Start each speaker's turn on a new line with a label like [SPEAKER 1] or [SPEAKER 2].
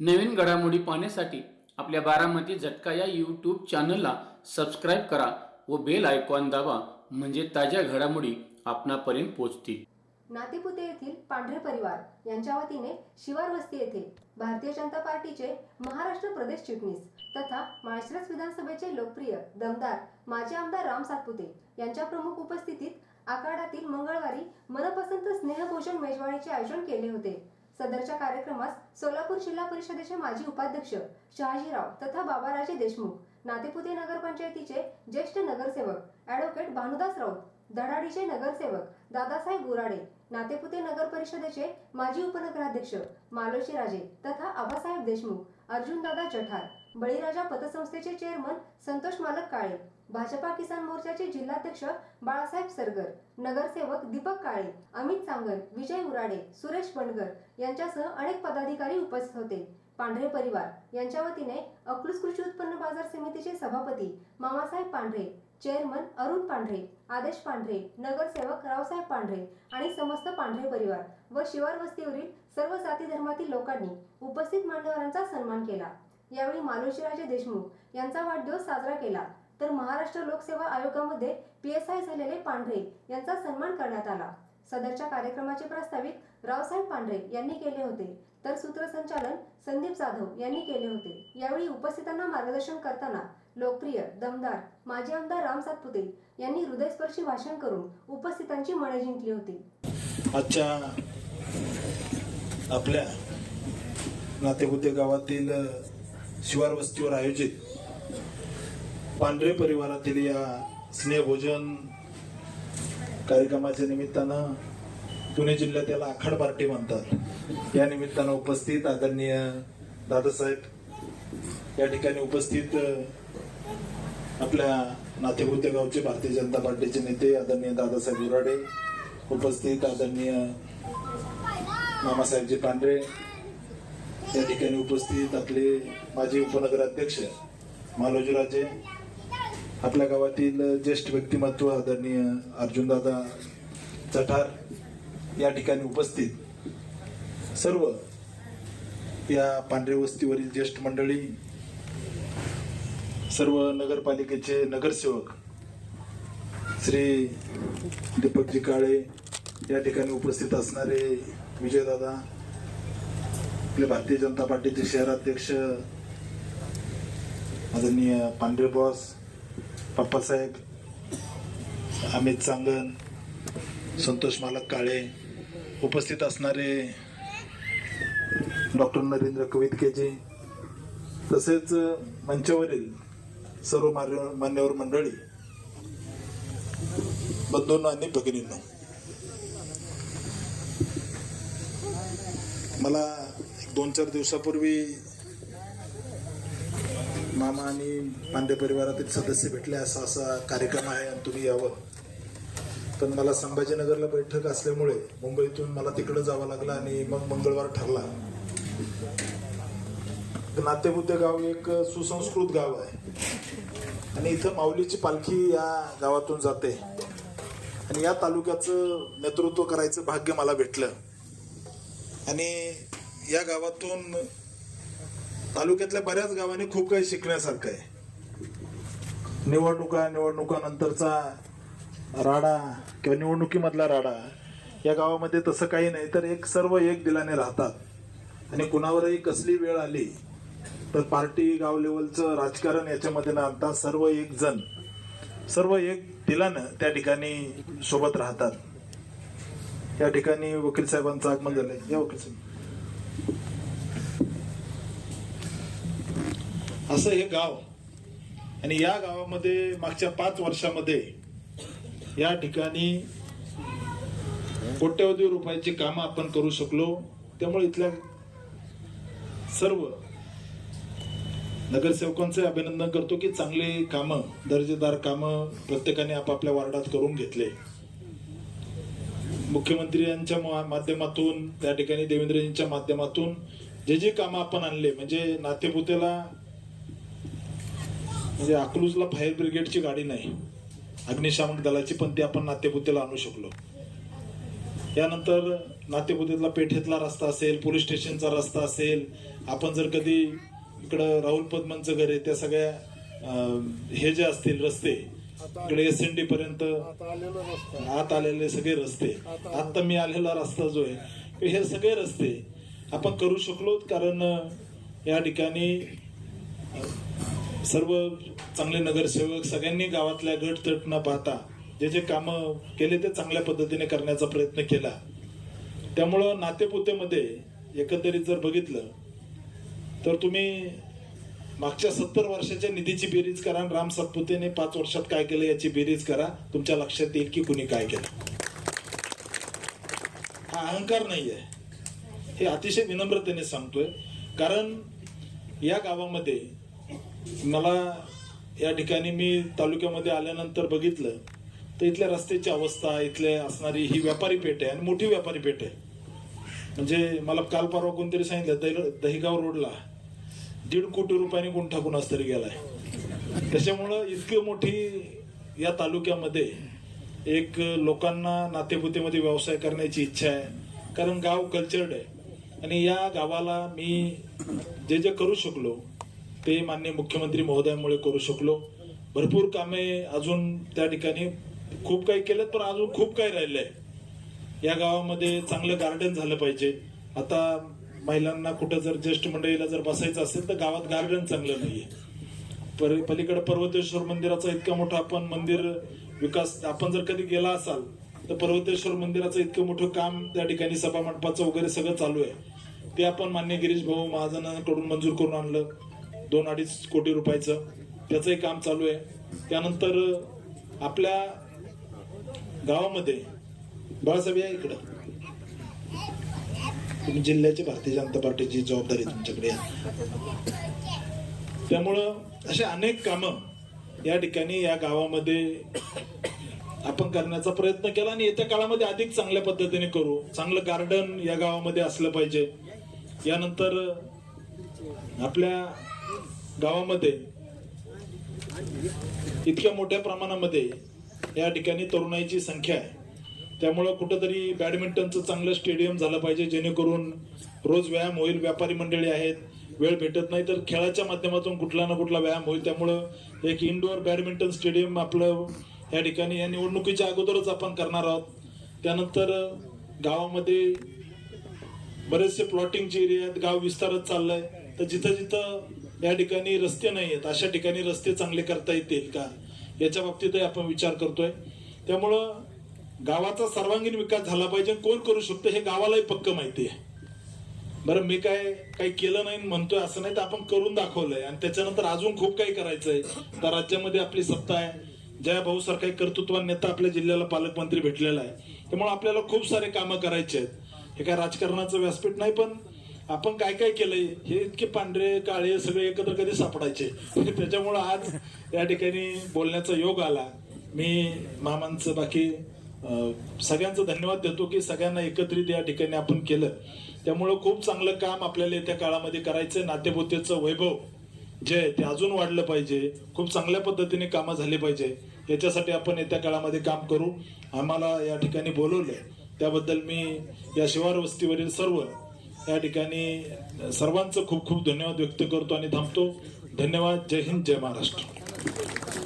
[SPEAKER 1] नवीन घडामोडी पाहण्यासाठी आपल्या बारामती झटका या यूट्यूब चॅनलला सबस्क्राईब करा व बेल आयकॉन दाबा, म्हणजे ताज्या घडामोडी आपणापर्यंत पोहोचतील.
[SPEAKER 2] नातेपुते येथील पांढरे परिवार यांच्या वतीने शिवार वस्ती येथे भारतीय जनता पार्टीचे महाराष्ट्र प्रदेश चिटणीस तथा माळशिरस विधानसभेचे लोकप्रिय दमदार माजी आमदार राम सातपुते यांच्या प्रमुख उपस्थितीत आखाड्यातील मंगळवारी मनपसंत स्नेहभोजन मेजवानीचे आयोजन केले होते. सदरच्या कार्यक्रमास सोलापूर जिल्हा परिषदेचे माजी उपाध्यक्ष शहाजीराव तथा बाबाराजे देशमुख, नातेपुते नगरपंचायतीचे ज्येष्ठ नगरसेवक ॲडव्होकेट भानुदास राऊत, धडाडीचे नगरसेवक दादासाहेब गुराडे, नातेपुते नगर परिषदेचे माजी उपनगराध्यक्ष मालोशी राजे तथा आबासाहेब देशमुख, अर्जुनदादा जठार, बळीराजा पतसंस्थेचे चेअरमन संतोष मालक काळे, भाजपा किसान मोर्चाचे जिल्हाध्यक्ष बाळासाहेब सरगर, नगरसेवक दीपक काळे, अमित सांगल, विजय उराडे, सुरेश बंडगर यांच्यासह अनेक पदाधिकारी उपस्थित होते. पांढरे परिवार यांच्या वतीने अकलूज कृषी उत्पन्न बाजार समितीचे सभापती मामासाहेब पांढरे, चेअरमन अरुण पांढरे, आदेश पांढरे, नगरसेवक रावसाहेब पांढरे आणि समस्त पांढरे परिवार व शिवार वस्तीवरील सर्व जाती धर्मातील लोकांनी उपस्थित मान्यवरांचा सन्मान केला. यावेळी मालोशीराजे देशमुख यांचा वाढदिवस साजरा केला, तर महाराष्ट्र लोकसेवा आयोगामध्ये PSI झालेले पांढरे यांचा सन्मान करण्यात आला. सदरच्या कार्यक्रमाचे प्रास्ताविक रावसाहेब पांढरे यांनी केले होते, तर सूत्रसंचालन संदीप जाधव यांनी केले होते. यावेळी उपस्थितांना मार्गदर्शन करताना लोकप्रिय दमदार माजी आमदार राम सातपुते यांनी हृदयस्पर्शी भाषण करून उपस्थितांची मने जिंकली होती.
[SPEAKER 3] आजच्या आपल्या नातेपुते गावातील शिवार वस्तीवर आयोजित पांढरे परिवारातील या स्नेहभोजन कार्यक्रमाच्या निमित्तानं, पुणे जिल्ह्यात याला आखाड पार्टी म्हणतात, या निमित्तानं उपस्थित आदरणीय दादासाहेब या ठिकाणी उपस्थित आपल्या नातेपुते गावचे भारतीय जनता पार्टीचे नेते आदरणीय दादासाहेब गुराडे, उपस्थित आदरणीय मामासाहेबजी पांढरे, या ठिकाणी उपस्थित आपले माजी उपनगराध्यक्ष मालोजीराजे, आपल्या गावातील ज्येष्ठ व्यक्तिमत्व आदरणीय अर्जुनदादा जठार, या ठिकाणी उपस्थित सर्व या पांढरे वस्तीवरील ज्येष्ठ मंडळी, सर्व नगरपालिकेचे नगरसेवक श्री दीपकजी काळे, या ठिकाणी उपस्थित असणारे विजयदादा, आपले भारतीय जनता पार्टीचे शहराध्यक्ष आदरणीय पांढरे बॉस, पप्पासाहेब, अमित सांगन, संतोष मालक काळे, उपस्थित असणारे डॉक्टर नरेंद्र कवितकेजी, तसेच मंचावरील सर्व मान्यवर मंडळी, बंधूंनो आणि भगिनींनो, मला 2-4 दिवसापूर्वी मामा आणि पांढरे परिवारातील सदस्य भेटले, असा कार्यक्रम आहे आणि तुम्ही यावं. पण मला संभाजीनगरला बैठक असल्यामुळे मुंबईतून मला तिकडे जावं लागलं आणि मग मंगळवार ठरला. नातेपुते गाव एक सुसंस्कृत गाव आहे आणि इथं माऊलीची पालखी या गावातून जाते आणि या तालुक्याचं नेतृत्व करायचं भाग्य मला भेटलं. आणि या गावातून तालुक्यातल्या बऱ्याच गावांनी खूप काही शिकण्यासारखं आहे. निवडणुकानंतरचा राडा किंवा निवडणुकीमधला राडा या गावामध्ये तसं काही नाही, तर सर्व एक दिलाने राहतात आणि कुणावरही कसली वेळ आली तर पार्टी गाव लेवलचं राजकारण याच्यामध्ये न आणता सर्व एक दिलानं त्या ठिकाणी सोबत राहतात. या ठिकाणी वकील साहेबांचं आगमन झालंय. या वकील साहेब, असं हे गाव आणि या गावामध्ये मागच्या 5 वर्षामध्ये या ठिकाणी कोट्यवधी रुपयाची कामं आपण करू शकलो. त्यामुळे इथल्या सर्व नगरसेवकांचे अभिनंदन करतो की चांगले कामं, दर्जेदार कामं प्रत्येकाने आपापल्या वार्डात करून घेतले. मुख्यमंत्र्यांच्या माध्यमातून, त्या ठिकाणी देवेंद्रजींच्या माध्यमातून जे कामं आपण आणले, म्हणजे नातेपुतेला, म्हणजे अकलूजला फायर ब्रिगेडची गाडी नाही, अग्निशामक दलाची, पण ती आपण नातेपुतेला आणू शकलो. यानंतर नातेपुतेतला पेठेतला रस्ता असेल, पोलीस स्टेशनचा रस्ता असेल, आपण जर कधी इकडं राहुल पद्मनचं घर आहे त्या सगळ्या हे जे असतील रस्ते इकडे SND पर्यंत आत आलेले सगळे रस्ते, आता मी आलेला रस्ता जो आहे हे सगळे रस्ते आपण करू शकलो. कारण या ठिकाणी सर्व चांगले नगरसेवक सगळ्यांनी गावातल्या गटतट न पाहता जे जे कामं केले ते चांगल्या पद्धतीने करण्याचा प्रयत्न केला. त्यामुळं नातेपुतेमध्ये एकंदरीत जर बघितलं तर तुम्ही मागच्या 70 वर्षाच्या निधीची बेरीज करा आणि राम सातपुतेने 5 वर्षात काय केलं याची बेरीज करा, तुमच्या लक्षात येईल की कुणी काय केलं. हा अहंकार नाहीये, हे अतिशय विनम्रतेने सांगतोय. कारण या गावामध्ये मला या ठिकाणी मी तालुक्यामध्ये आल्यानंतर बघितलं तर इथल्या रस्त्याची अवस्था, इथले असणारी ही व्यापारी पेठ आहे आणि मोठी व्यापारी पेठ आहे. म्हणजे मला काल परवा कोणतरी सांगितलं दहिगाव रोडला 1.5 कोटी रुपयांनी गुंठा कुणास तरी गेलाय. त्याच्यामुळं इतकी मोठी या तालुक्यामध्ये एक लोकांना नातेपुतेमध्ये व्यवसाय करण्याची इच्छा आहे. कारण गाव कल्चर्ड आहे आणि या गावाला मी जे जे करू शकलो ते माननीय मुख्यमंत्री महोदयांमुळे करू शकलो. भरपूर कामे अजून त्या ठिकाणी खूप काही केलं, पण अजून खूप काही राहिलंय. या गावामध्ये चांगलं गार्डन झालं पाहिजे. आता महिलांना कुठं जर ज्येष्ठ मंडळीला जर बसायचं असेल तर गावात गार्डन चांगलं नाहीये. पलीकडे पर्वतेश्वर मंदिराचा इतका मोठा आपण मंदिर विकास, आपण जर कधी गेला असाल तर पर्वतेश्वर मंदिराचं इतकं मोठं काम त्या ठिकाणी सभा मंडपाचं वगैरे सगळं चालू आहे. ते आपण मान्य गिरीश भाऊ महाजनांकडून मंजूर करून आणलं 2-2.5 कोटी रुपयाचं, त्याचंही काम चालू आहे. त्यानंतर आपल्या गावामध्ये बाळासाहेब या इकडं, तुम्ही जिल्ह्याची भारतीय जनता पार्टीची जबाबदारी तुमच्याकडे आहे. त्यामुळं असे अनेक कामं या ठिकाणी या गावामध्ये आपण करण्याचा प्रयत्न केला आणि येत्या काळामध्ये अधिक चांगल्या पद्धतीने करू. चांगलं गार्डन या गावामध्ये असलं पाहिजे. यानंतर आपल्या गावामध्ये इतक्या मोठ्या प्रमाणामध्ये या ठिकाणी तरुणाईची संख्या आहे. त्यामुळं कुठंतरी बॅडमिंटनचं चांगलं स्टेडियम झालं पाहिजे, जेणेकरून रोज व्यायाम होईल. व्यापारी मंडळी आहेत, वेळ भेटत नाही तर खेळाच्या माध्यमातून कुठला ना कुठला व्यायाम होईल. त्यामुळं एक इंडोर बॅडमिंटन स्टेडियम आपलं या ठिकाणी या निवडणुकीच्या अगोदरच आपण करणार आहोत. त्यानंतर गावामध्ये बरेचसे प्लॉटिंगचे एरिया आहेत, गाव विस्तारत चाललंय. तर जिथं जिथं या ठिकाणी रस्ते नाही आहेत अशा ठिकाणी रस्ते चांगले करता येतील का याच्या बाबतीतही आपण विचार करतोय. त्यामुळं गावाचा सर्वांगीण विकास झाला पाहिजे. कोण करू शकतो हे गावालाही पक्क माहिती आहे. बरं, मी काही केलं नाही म्हणतोय असं नाही, तर आपण करून दाखवलंय आणि त्याच्यानंतर अजून खूप काही करायचंय. तर राज्यामध्ये आपली सत्ता आहे, जया भाऊ सारखा कर्तृत्वान नेता आपल्या जिल्ह्याला पालकमंत्री भेटलेला आहे. त्यामुळे आपल्याला खूप सारे कामं करायचे आहेत. हे काय राजकारणाचं व्यासपीठ नाही, पण आपण काय काय केलंय हे इतके पांढरे काळे सगळे एकत्र कधी सापडायचे. त्याच्यामुळं आज या ठिकाणी बोलण्याचा योग आला. मी मामांचं बाकी सगळ्यांचं धन्यवाद देतो की सगळ्यांना एकत्रित या ठिकाणी आपण केलं. त्यामुळं खूप चांगलं काम आपल्याला येत्या काळामध्ये करायचंय. नातेपुतेचं वैभव जे आहे ते अजून वाढलं पाहिजे. खूप चांगल्या पद्धतीने कामं झाली पाहिजे. याच्यासाठी आपण येत्या काळामध्ये काम करू. आम्हाला या ठिकाणी बोलवलंय त्याबद्दल मी या शिवार वस्तीवरील सर्व या ठिकाणी सर्वांचं खूप खूप धन्यवाद व्यक्त करतो आणि थांबतो. धन्यवाद. जय हिंद, जय महाराष्ट्र.